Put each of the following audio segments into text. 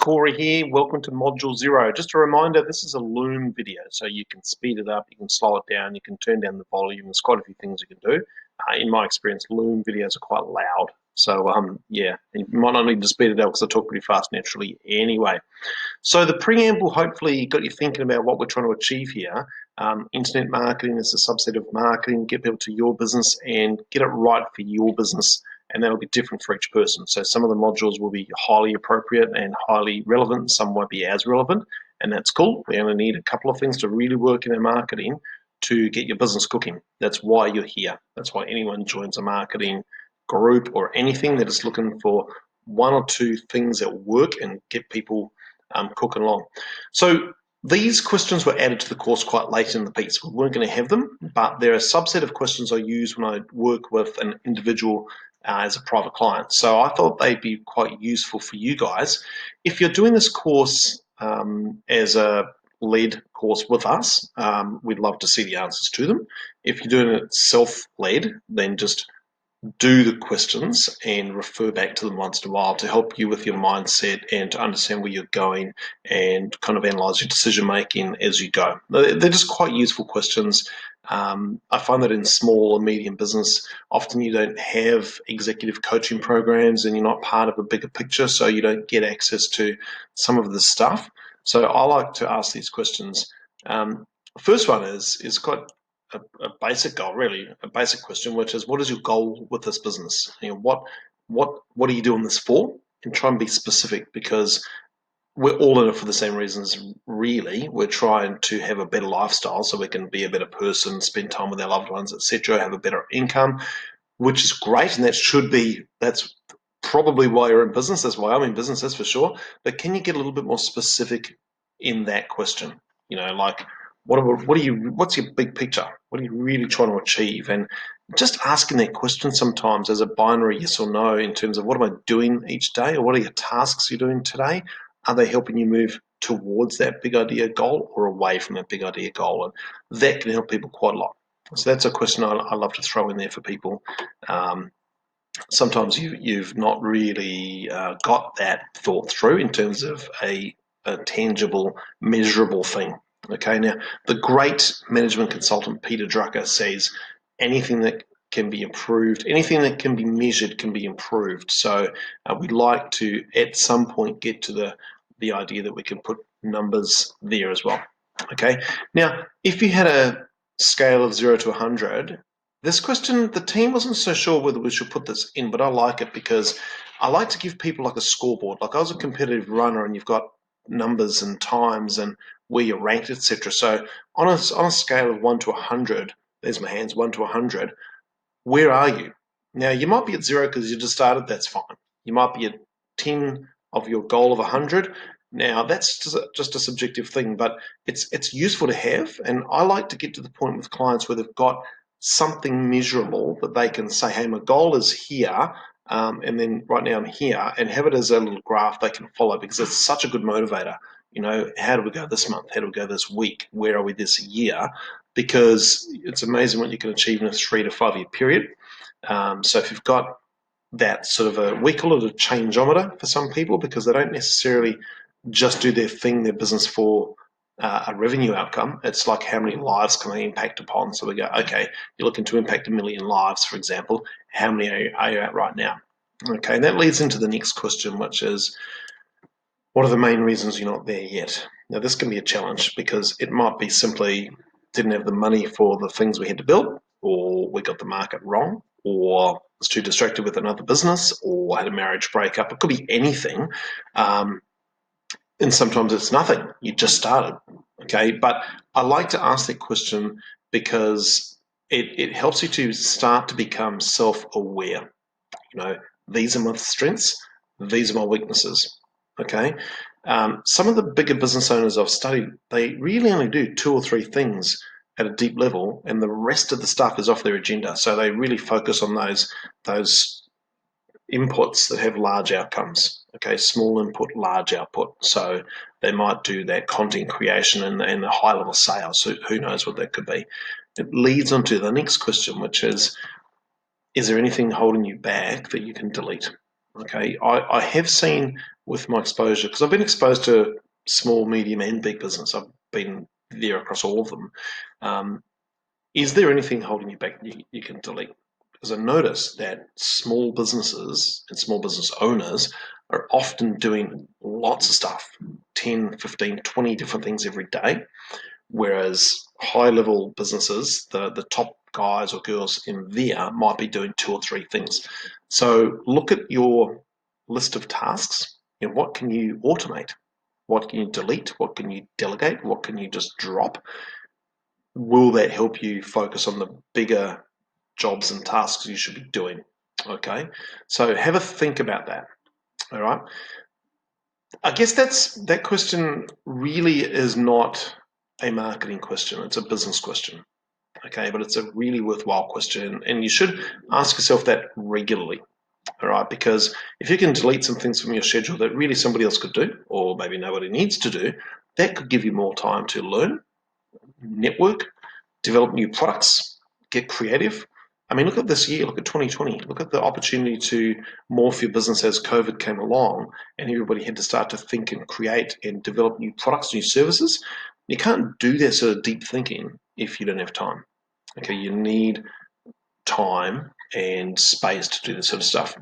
Corey here. Welcome to Module 0. Just a reminder, this is a Loom video, so you can speed it up, you can slow it down, you can turn down the volume. There's quite a few things you can do. In my experience, Loom videos are quite loud. So, yeah, you might not need to speed it up because I talk pretty fast naturally anyway. So the preamble hopefully got you thinking about what we're trying to achieve here. Internet marketing is a subset of marketing. Get people to your business and get it right for your business, and that'll be different for each person. So some of the modules will be highly appropriate and highly relevant. Some won't be as relevant, and that's cool. We only need a couple of things to really work in our marketing to get your business cooking. That's why you're here. That's why anyone joins a marketing group or anything that is looking for one or two things that work and get people cooking along. So these questions were added to the course quite late in the piece. We weren't going to have them, but they're a subset of questions I use when I work with an individual as a private client. So I thought they'd be quite useful for you guys. If you're doing this course as a led course with us, we'd love to see the answers to them. If you're doing it self-led, then just do the questions and refer back to them once in a while to help you with your mindset and to understand where you're going and kind of analyze your decision making as you go. They're just quite useful questions. I find that in small and medium business, often you don't have executive coaching programs and you're not part of a bigger picture, so you don't get access to some of the stuff. So I like to ask these questions. First one is quite a basic goal, really, a basic question, which is, what is your goal with this business? What are you doing this for? And try and be specific, because we're all in it for the same reasons, really. We're trying to have a better lifestyle so we can be a better person, spend time with our loved ones, etc., have a better income, which is great, and that's probably why you're in business. That's why I'm in business, that's for sure. But can you get a little bit more specific in that question? Like, what's your big picture? What are you really trying to achieve? And just asking that question sometimes as a binary yes or no, in terms of what am I doing each day, or what are your tasks you're doing today? Are they helping you move towards that big idea goal or away from that big idea goal? And that can help people quite a lot. So that's a question I love to throw in there for people. Sometimes you've not really got that thought through in terms of a tangible, measurable thing. Okay, now the great management consultant Peter Drucker says anything that can be improved, anything that can be measured can be improved. So we'd like to at some point get to the idea that we can put numbers there as well. Okay, now if you had a scale of 0 to 100, this question, the team wasn't so sure whether we should put this in, but I like it because I like to give people like a scoreboard. Like, I was a competitive runner and you've got numbers and times and where you're ranked, etc. So on a scale of 1 to 100, there's my hands, 1 to 100, where are you? Now, you might be at 0 because you just started, that's fine. You might be at 10 of your goal of 100. Now, that's just a subjective thing, but it's useful to have, and I like to get to the point with clients where they've got something measurable that they can say, hey, my goal is here, and then right now I'm here, and have it as a little graph they can follow, because it's such a good motivator. How do we go this month? How do we go this week? Where are we this year? Because it's amazing what you can achieve in a 3 to 5 year period. So if you've got that sort of we call it a changeometer for some people, because they don't necessarily just do their business for a revenue outcome. It's like, how many lives can they impact upon? So we go, okay, you're looking to impact 1 million lives, for example. How many are you at right now? Okay, and that leads into the next question, which is, what are the main reasons you're not there yet? Now, this can be a challenge because it might be simply didn't have the money for the things we had to build, or we got the market wrong, or was too distracted with another business, or had a marriage breakup. It could be anything. And sometimes it's nothing. You just started. Okay, but I like to ask that question because it helps you to start to become self-aware. These are my strengths, these are my weaknesses. Okay, some of the bigger business owners I've studied, they really only do 2 or 3 things at a deep level, and the rest of the stuff is off their agenda. So they really focus on those inputs that have large outcomes. Okay, small input, large output. So they might do that content creation and the high level sales. So who knows what that could be? It leads on to the next question, which is there anything holding you back that you can delete? Okay, I have seen with my exposure, because I've been exposed to small, medium, and big business. I've been there across all of them. Is there anything holding you back that you can delete? Because I notice that small businesses and small business owners are often doing lots of stuff, 10, 15, 20 different things every day, whereas high-level businesses, the top guys or girls in there might be doing 2 or 3 things. So look at your list of tasks and what can you automate? What can you delete? What can you delegate? What can you just drop? Will that help you focus on the bigger jobs and tasks you should be doing? Okay, so have a think about that. All right, I guess that question really is not a marketing question, it's a business question. Okay, but it's a really worthwhile question, and you should ask yourself that regularly. All right, because if you can delete some things from your schedule that really somebody else could do, or maybe nobody needs to do, that could give you more time to learn, network, develop new products, get creative. I mean, look at this year, look at 2020, look at the opportunity to morph your business as COVID came along and everybody had to start to think and create and develop new products, new services. You can't do that sort of deep thinking if you don't have time. Okay, you need time and space to do this sort of stuff.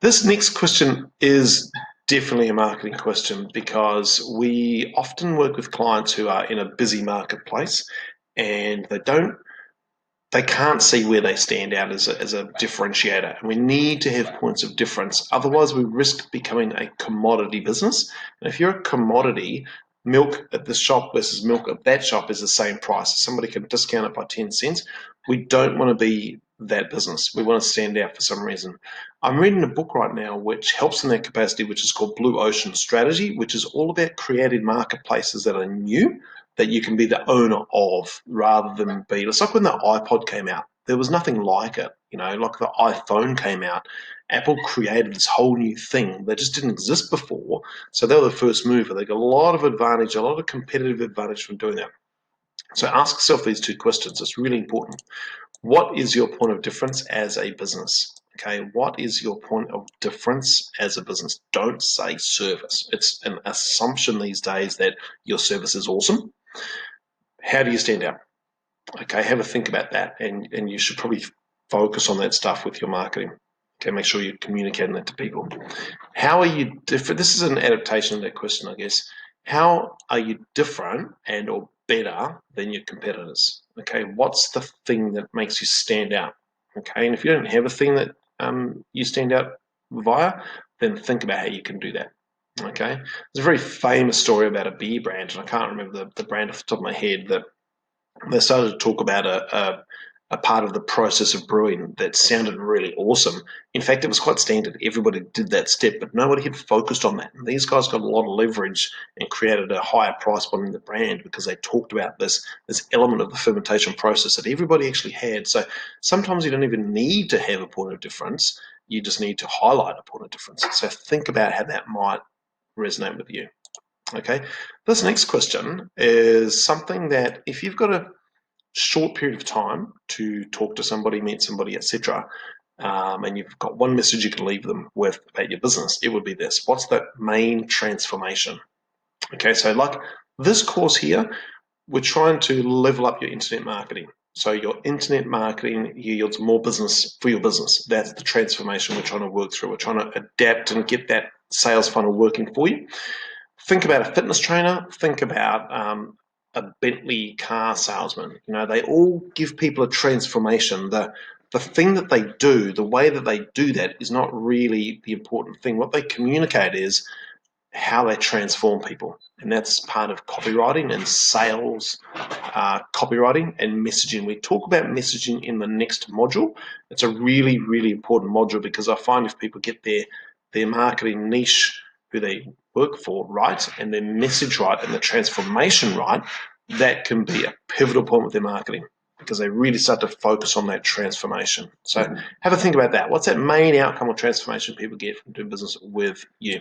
This next question is definitely a marketing question because we often work with clients who are in a busy marketplace and they can't see where they stand out as a differentiator. And we need to have points of difference. Otherwise, we risk becoming a commodity business. And if you're a commodity, milk at this shop versus milk at that shop is the same price. Somebody can discount it by 10 cents. We don't want to be that business. We want to stand out for some reason. I'm reading a book right now which helps in that capacity, which is called Blue Ocean Strategy, which is all about creating marketplaces that are new, that you can be the owner of rather than be. It's like when the iPod came out. There was nothing like it, like the iPhone came out. Apple created this whole new thing that just didn't exist before. So they were the first mover. They got a lot of advantage, a lot of competitive advantage from doing that. So ask yourself these 2 questions. It's really important. What is your point of difference as a business? Okay, what is your point of difference as a business? Don't say service. It's an assumption these days that your service is awesome. How do you stand out? Okay, have a think about that, and you should probably focus on that stuff with your marketing. Okay, make sure you're communicating that to people. How are you different? This is an adaptation of that question, I guess. How are you different and or better than your competitors? Okay, what's the thing that makes you stand out? Okay, and if you don't have a thing that you stand out via, then think about how you can do that. Okay, there's a very famous story about a beer brand, and I can't remember the brand off the top of my head, that they started to talk about a part of the process of brewing that sounded really awesome. In fact, it was quite standard. Everybody did that step, but nobody had focused on that. And these guys got a lot of leverage and created a higher price point in the brand because they talked about this element of the fermentation process that everybody actually had. So sometimes you don't even need to have a point of difference. You just need to highlight a point of difference. So think about how that might resonate with you. Okay, this next question is something that if you've got a short period of time to talk to somebody, meet somebody, etc., and you've got one message you can leave them with about your business, it would be this. What's the main transformation? Okay, so like this course here, we're trying to level up your internet marketing. So your internet marketing yields more business for your business. That's the transformation we're trying to work through. We're trying to adapt and get that sales funnel working for you. Think about a fitness trainer. Think about a Bentley car salesman. They all give people a transformation. The thing that they do, the way that they do that is not really the important thing. What they communicate is how they transform people. And that's part of copywriting and sales copywriting and messaging. We talk about messaging in the next module. It's a really, really important module because I find if people get their marketing niche, who they work for, right, and their message right and the transformation right, that can be a pivotal point with their marketing because they really start to focus on that transformation. So have a think about that. What's that main outcome or transformation people get from doing business with you?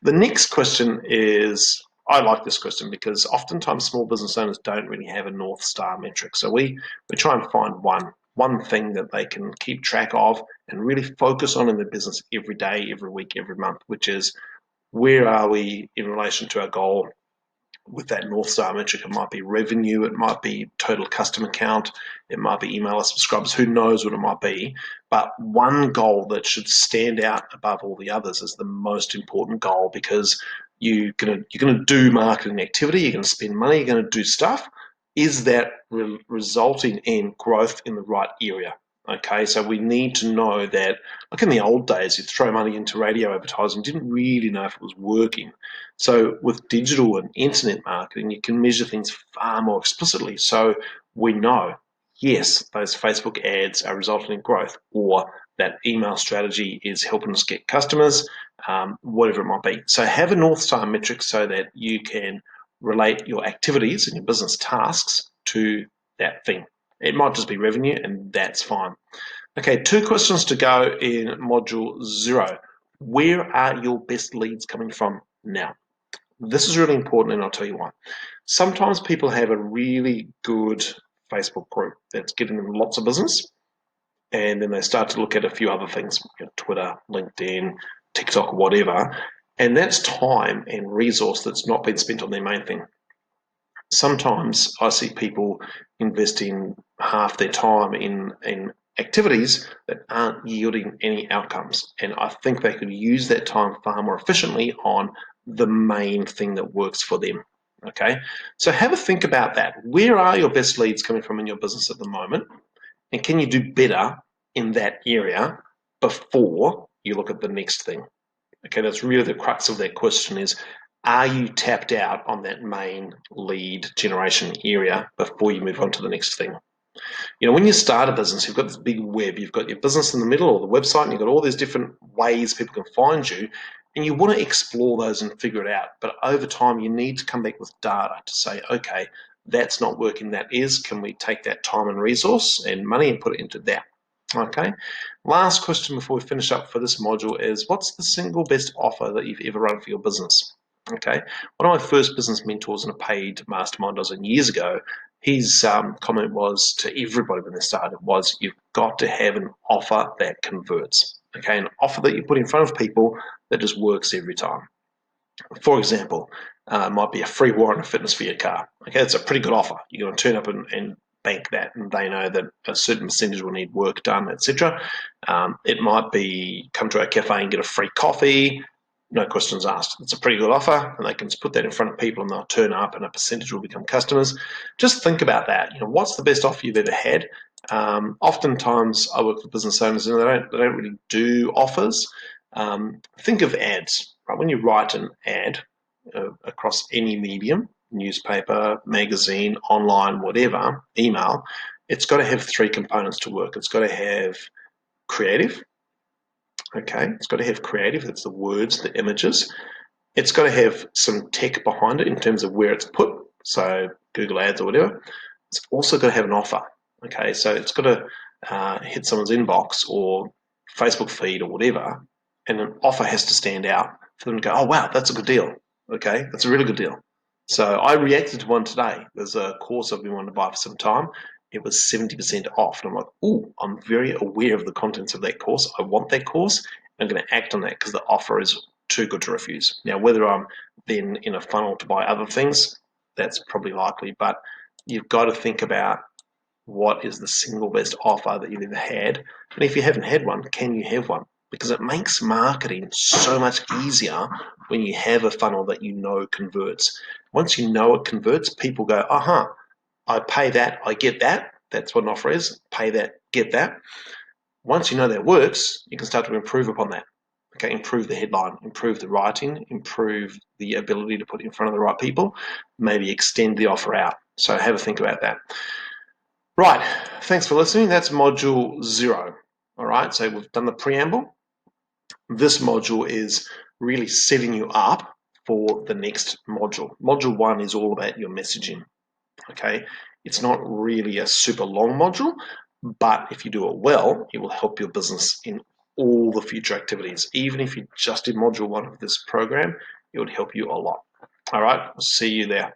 The next question is, I like this question because oftentimes small business owners don't really have a North Star metric. So we try and find one thing that they can keep track of and really focus on in their business every day, every week, every month, which is where are we in relation to our goal with that North Star metric? It might be revenue, it might be total customer count, it might be email subscribers, who knows what it might be. But one goal that should stand out above all the others is the most important goal, because you're gonna do marketing activity, you're gonna spend money, you're gonna do stuff. Is that resulting in growth in the right area? Okay, so we need to know that, like in the old days, you'd throw money into radio advertising, didn't really know if it was working. So with digital and internet marketing, you can measure things far more explicitly. So we know, yes, those Facebook ads are resulting in growth, or that email strategy is helping us get customers, whatever it might be. So have a North Star metric so that you can relate your activities and your business tasks to that thing. It might just be revenue, and that's fine. Okay, 2 questions to go in module 0. Where are your best leads coming from now? This is really important, and I'll tell you why. Sometimes people have a really good Facebook group that's getting them lots of business, and then they start to look at a few other things, Twitter, LinkedIn, TikTok, whatever, and that's time and resource that's not been spent on their main thing. Sometimes I see people investing half their time in activities that aren't yielding any outcomes. And I think they could use that time far more efficiently on the main thing that works for them. Okay, so have a think about that. Where are your best leads coming from in your business at the moment? And can you do better in that area before you look at the next thing? Okay, that's really the crux of that question is, are you tapped out on that main lead generation area before you move on to the next thing? When you start a business, you've got this big web, you've got your business in the middle or the website, and you've got all these different ways people can find you, and you want to explore those and figure it out. But over time, you need to come back with data to say, okay, that's not working, that is. Can we take that time and resource and money and put it into that? Okay, last question before we finish up for this module is, what's the single best offer that you've ever run for your business? Okay, one of my first business mentors in a paid mastermind I was in years ago, his comment was to everybody when they started was, you've got to have an offer that converts. Okay, an offer that you put in front of people that just works every time. For example, might be a free warrant of fitness for your car. Okay, it's a pretty good offer. You're going to turn up and bank that, and they know that a certain percentage will need work done, etc. It might be come to our cafe and get a free coffee, no questions asked. It's a pretty good offer, and they can just put that in front of people, and they'll turn up, and a percentage will become customers. Just think about that. What's the best offer you've ever had? Oftentimes, I work with business owners, and they don't really do offers. Think of ads. Right? When you write an ad across any medium, newspaper, magazine, online, whatever, email, it's got to have 3 components to work. It's got to have creative. Okay, it's got to have creative. That's the words, the images. It's got to have some tech behind it in terms of where it's put, so Google Ads or whatever. It's also got to have an offer. Okay, so it's got to hit someone's inbox or Facebook feed or whatever, and an offer has to stand out for them to go, oh wow, that's a good deal. Okay, that's a really good deal. So I reacted to one today. There's a course I've been wanting to buy for some time. It was 70% off. And I'm like, oh, I'm very aware of the contents of that course. I want that course. I'm going to act on that because the offer is too good to refuse. Now, whether I'm then in a funnel to buy other things, that's probably likely. But you've got to think about what is the single best offer that you've ever had. And if you haven't had one, can you have one? Because it makes marketing so much easier when you have a funnel that you know converts. Once you know it converts, people go, aha, I pay that, I get that. That's what an offer is. Pay that, get that. Once you know that works, you can start to improve upon that. Okay, improve the headline, improve the writing, improve the ability to put it in front of the right people, maybe extend the offer out. So have a think about that. Right, thanks for listening. That's module 0. All right, so we've done the preamble. This module is really setting you up for the next module. Module 1 is all about your messaging. Okay, it's not really a super long module, but if you do it well, it will help your business in all the future activities. Even if you just did module 1 of this program, it would help you a lot. All right, see you there.